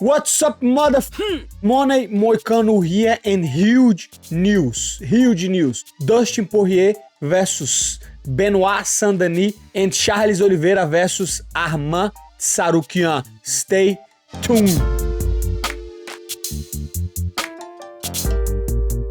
What's up, Money Moicano here, and huge news. Dustin Poirier versus Benoit Saint Denis and Charles Oliveira versus Arman Tsarukyan. Stay tuned.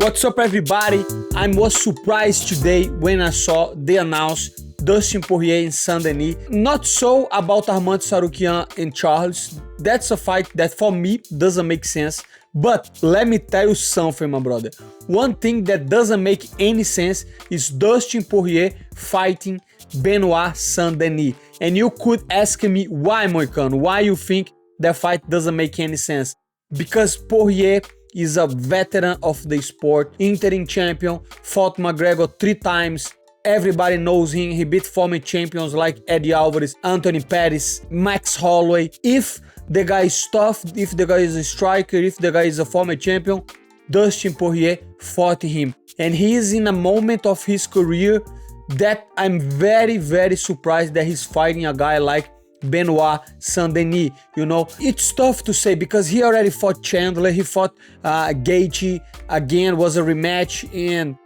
What's up, everybody? I was surprised today when I saw they announced Dustin Poirier and Saint Denis. Not so about Arman Tsarukyan and Charles. That's a fight that for me doesn't make sense. But let me tell you something, my brother. One thing that doesn't make any sense is Dustin Poirier fighting Benoit Saint Denis. And you could ask me why, Moicano, why you think that fight doesn't make any sense? Because Poirier is a veteran of the sport, interim champion, fought McGregor 3 times. Everybody knows him. He beat former champions like Eddie Alvarez, Anthony Pettis, Max Holloway. If the guy is tough, if the guy is a striker, if the guy is a former champion, Dustin Poirier fought him. And he is in a moment of his career that I'm very, very surprised that he's fighting a guy like Benoit Saint Denis. You know, it's tough to say because he already fought Chandler, he fought Gaethje, again was a rematch, and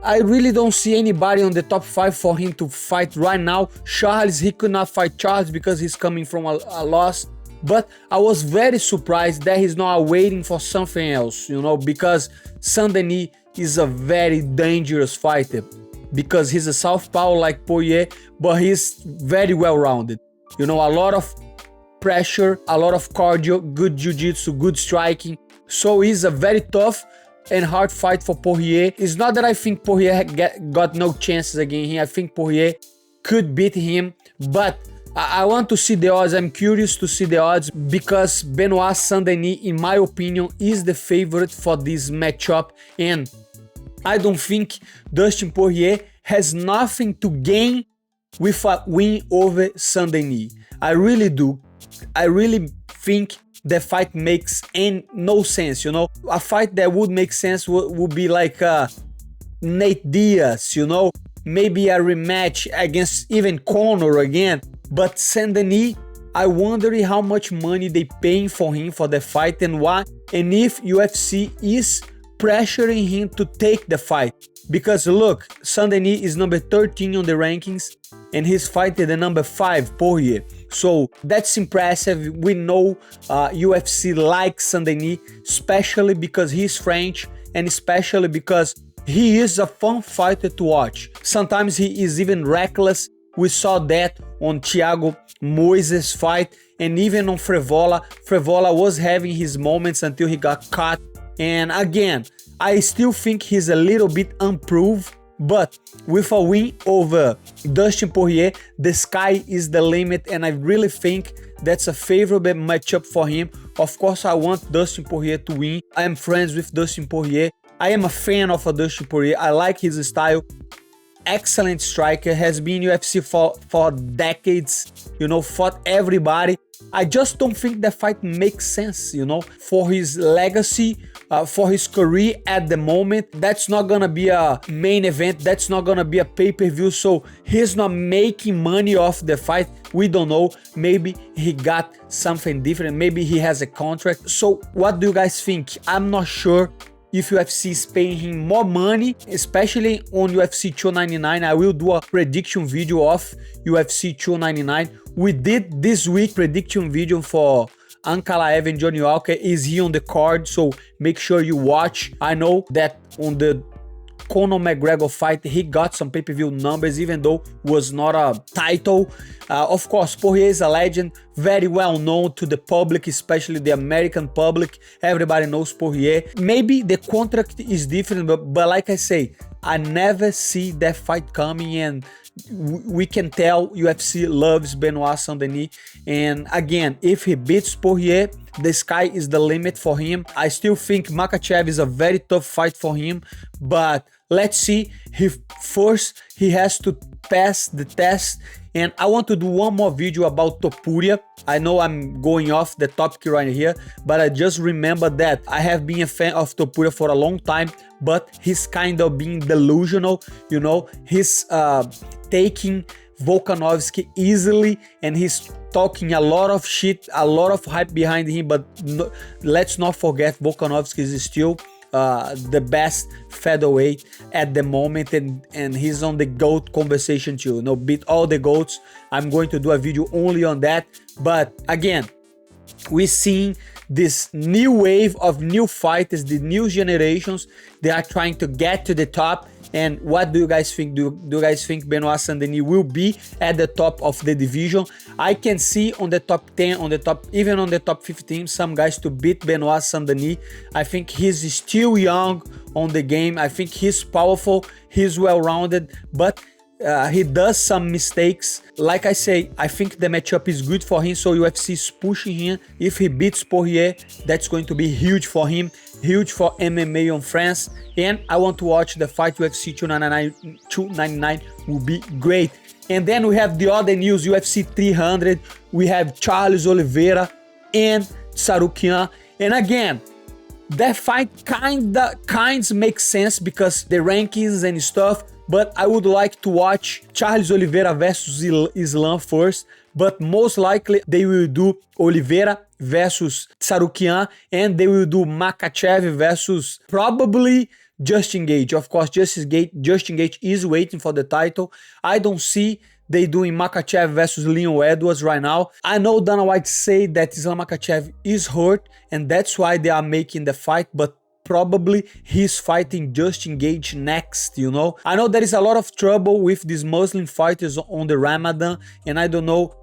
I really don't see anybody on the top 5 for him to fight right now. Charles, he could not fight Charles because he's coming from a loss. But I was very surprised that he's not waiting for something else, you know, because Saint Denis is a very dangerous fighter because he's a southpaw like Poirier, but he's very well-rounded. You know, a lot of pressure, a lot of cardio, good jiu-jitsu, good striking. So he's a very tough and hard fight for Poirier. It's not that I think Poirier got no chances against him. I think Poirier could beat him, but I want to see the odds. I'm curious to see the odds because Benoit Saint Denis, in my opinion, is the favorite for this matchup, and I don't think Dustin Poirier has nothing to gain with a win over Saint Denis. I really do. I really think the fight makes no sense, you know. A fight that would make sense would be like Nate Diaz, you know, maybe a rematch against even Conor again. But Saint Denis, I wonder how much money they paying for him for the fight and why, and if UFC is pressuring him to take the fight. Because look, Saint Denis is number 13 on the rankings and he's fighting the number 5 Poirier. So that's impressive. We know UFC likes Saint Denis, especially because he's French and especially because he is a fun fighter to watch. Sometimes he is even reckless. We saw that on Thiago Moises' fight and even on Frevola. Frevola was having his moments until he got caught. And again, I still think he's a little bit unproved, but with a win over Dustin Poirier, the sky is the limit, and I really think that's a favorable matchup for him. Of course, I want Dustin Poirier to win. I am friends with Dustin Poirier. I am a fan of Dustin Poirier. I like his style. Excellent striker, has been in UFC for decades, you know, fought everybody. I just don't think the fight makes sense, you know, for his legacy, for his career at the moment. That's not gonna be a main event, that's not gonna be a pay-per-view, so he's not making money off the fight. We don't know, maybe he got something different, maybe he has a contract. So what do you guys think? I'm not sure if UFC is paying him more money, especially on UFC 299. I will do a prediction video of UFC 299. We did this week prediction video for Ankalaev and Johnny Walker. Is he on the card? So make sure you watch. I know that on the Conor McGregor fight, he got some pay-per-view numbers, even though was not a title. Of course, Poirier is a legend, very well known to the public, especially the American public. Everybody knows Poirier. Maybe the contract is different, but like I say, I never see that fight coming, and we can tell UFC loves Benoit Saint Denis. And again, if he beats Poirier, the sky is the limit for him. I still think Makhachev is a very tough fight for him, but let's see. First, he has to pass the test. And I want to do one more video about Topuria. I know I'm going off the topic right here, but I just remember that I have been a fan of Topuria for a long time, but he's kind of being delusional, you know. He's taking Volkanovski easily, and he's talking a lot of shit, a lot of hype behind him, but no, let's not forget Volkanovski is still the best featherweight at the moment, and he's on the GOAT conversation too, you know, beat all the GOATs. I'm going to do a video only on that. But again, we're seeing this new wave of new fighters, the new generations. They are trying to get to the top. And what do you guys think? Do you guys think Benoit Saint Denis will be at the top of the division? I can see on the top 10, on the top, even on the top 15, some guys to beat Benoit Saint Denis. I think he's still young on the game. I think he's powerful, he's well-rounded, but he does some mistakes. Like I say, I think the matchup is good for him, so UFC is pushing him. If he beats Poirier, that's going to be huge for him, huge for MMA on France. And I want to watch the fight. UFC 299 will be great. And then we have the other news, UFC 300. We have Charles Oliveira and Tsarukyan. And again, that fight kinds makes sense because the rankings and stuff, but I would like to watch Charles Oliveira versus Islam first, but most likely they will do Oliveira versus Tsarukyan, and they will do Makhachev versus probably Justin Gaethje. Of course, Justin Gaethje is waiting for the title. I don't see they doing Makhachev versus Leon Edwards right now. I know Dana White say that Islam Makhachev is hurt, and that's why they are making the fight, but probably he's fighting Justin Gaethje next, you know. I know there is a lot of trouble with these Muslim fighters on the Ramadan, and I don't know,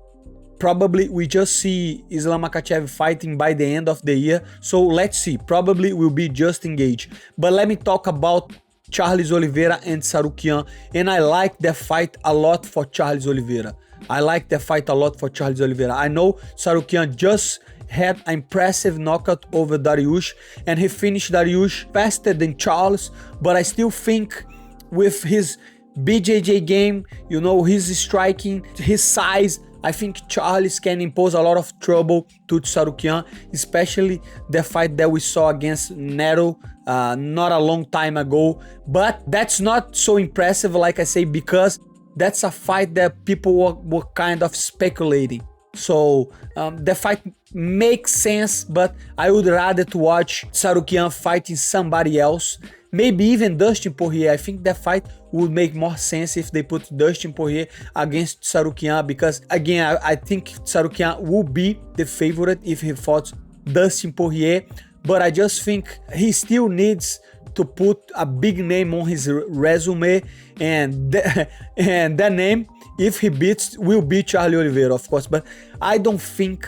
probably we just see Islam Makhachev fighting by the end of the year. So let's see, probably will be Justin Gaethje. But let me talk about Charles Oliveira and Tsarukyan, and I like the fight a lot for Charles Oliveira. I like the fight a lot for Charles Oliveira. I know Tsarukyan just had an impressive knockout over Dariush, and he finished Dariush faster than Charles, but I still think with his BJJ game, you know, his striking, his size, I think Charles can impose a lot of trouble to Tsarukyan, especially the fight that we saw against Neto not a long time ago. But that's not so impressive, like I say, because that's a fight that people were kind of speculating. So the fight makes sense, but I would rather to watch Tsarukyan fighting somebody else. Maybe even Dustin Poirier. I think that fight would make more sense if they put Dustin Poirier against Tsarukyan, because again, I think Tsarukyan will be the favorite if he fought Dustin Poirier, but I just think he still needs to put a big name on his resume, and that name, if he beats, will be Charles Oliveira, of course, but I don't think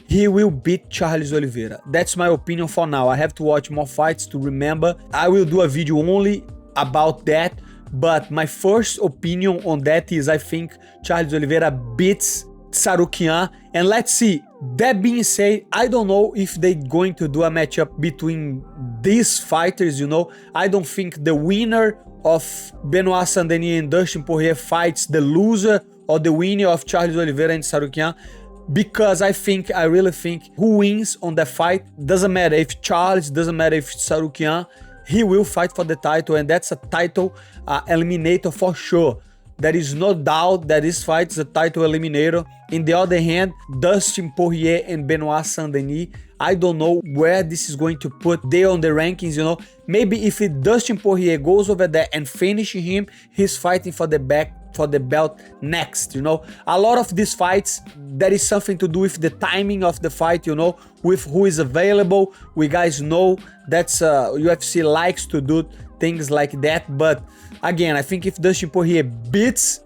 he will beat Charles Oliveira. That's my opinion for now. I have to watch more fights to remember. I will do a video only about that, but my first opinion on that is I think Charles Oliveira beats Tsarukyan, and let's see. That being said, I don't know if they're going to do a matchup between these fighters, you know. I don't think the winner of Benoit Saint Denis and Dustin Poirier fights the loser or the winner of Charles Oliveira and Tsarukyan, because I really think who wins on the fight, doesn't matter if Charles, doesn't matter if Tsarukyan, he will fight for the title, and that's a title eliminator for sure. There is no doubt that this fight is a title eliminator. In the other hand, Dustin Poirier and Benoit Saint Denis, I don't know where this is going to put them on the rankings, you know. Maybe if Dustin Poirier goes over there and finishes him, he's fighting for the belt next, you know. A lot of these fights, there is something to do with the timing of the fight, you know, with who is available. We guys know that's UFC likes to do things like that. But again, I think if Dustin Poirier beats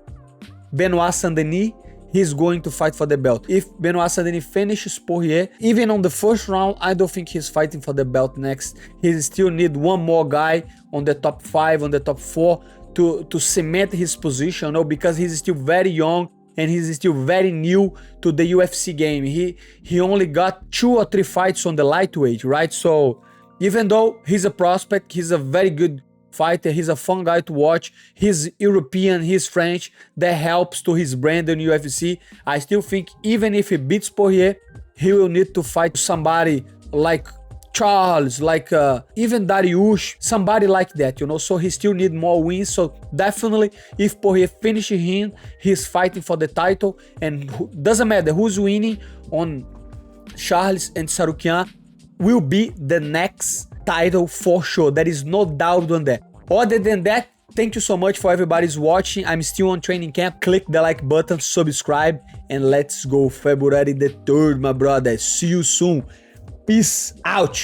Benoit Saint Denis, he's going to fight for the belt. If Benoit Saint Denis finishes Poirier, even on the first round, I don't think he's fighting for the belt next. He still need one more guy on the top 5, on the top 4 to cement his position, you know, because he's still very young and he's still very new to the UFC game. He only got 2 or 3 fights on the lightweight, right? So even though he's a prospect, he's a very good fighter, he's a fun guy to watch, he's European, he's French, that helps to his brand in UFC. I still think even if he beats Poirier, he will need to fight somebody like Charles, like even Dariush, somebody like that, you know, so he still need more wins. So definitely if Poirier finishes him, he's fighting for the title, and doesn't matter who's winning on Charles and Tsarukyan, will be the next title for sure. There is no doubt on that. Other than that, thank you so much for everybody's watching. I'm still on training camp. Click the like button, subscribe, and let's go February the 3rd, my brother. See you soon. Peace out.